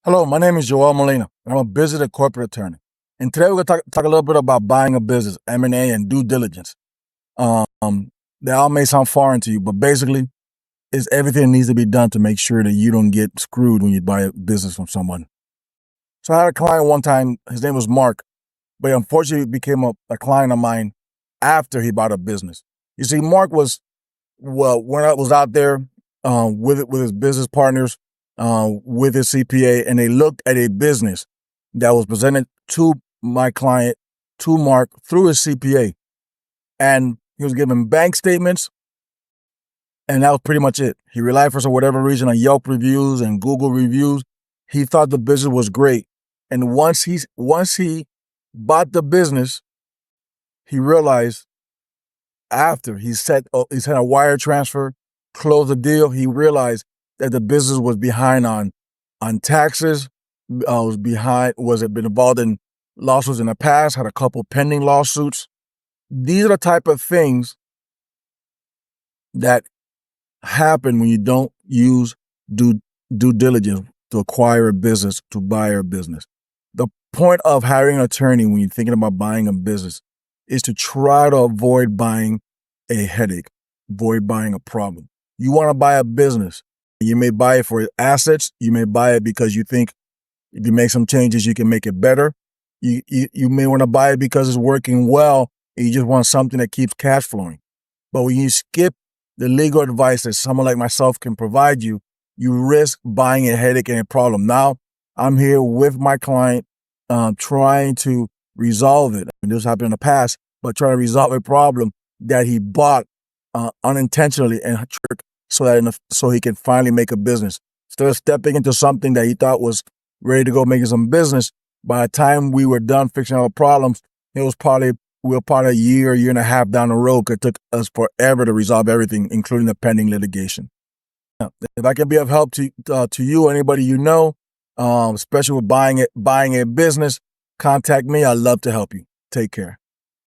Hello, my name is Yoel Molina, and I'm a business and corporate attorney. And today we're going to talk a little bit about buying a business, M&A, and due diligence. Um, they all may sound foreign to you, but basically, it's everything that needs to be done to make sure that you don't get screwed when you buy a business from someone. So I had a client one time, his name was Mark, but he unfortunately became a client of mine after he bought a business. You see, Mark was, well, when I was out there with his business partners, with his CPA, and they looked at a business that was presented to my client, to Mark, through his CPA. And he was given bank statements, and that was pretty much it. He relied, for whatever reason, on Yelp reviews and Google reviews. He thought the business was great. And once he bought the business, he realized after he sent a wire transfer, closed the deal, he realized that the business was behind on taxes, was it been involved in lawsuits in the past, had a couple pending lawsuits. These are the type of things that happen when you don't use due diligence to acquire a business, to buy a business. The point of hiring an attorney when you're thinking about buying a business is to try to avoid buying a headache, avoid buying a problem. You want to buy a business. You may buy it for assets. You may buy it because you think if you make some changes, you can make it better. You may want to buy it because it's working well and you just want something that keeps cash flowing. But when you skip the legal advice that someone like myself can provide you, you risk buying a headache and a problem. Now, I'm here with my client trying to resolve it. I mean, this happened in the past, but trying to resolve a problem that he bought unintentionally and trick so he can finally make a business. Instead of stepping into something that he thought was ready to go making some business, by the time we were done fixing our problems, we were probably a year and a half down the road. It took us forever to resolve everything, including the pending litigation. Now, if I can be of help to you or anybody you know, especially with buying a business, contact me. I'd love to help you. Take care.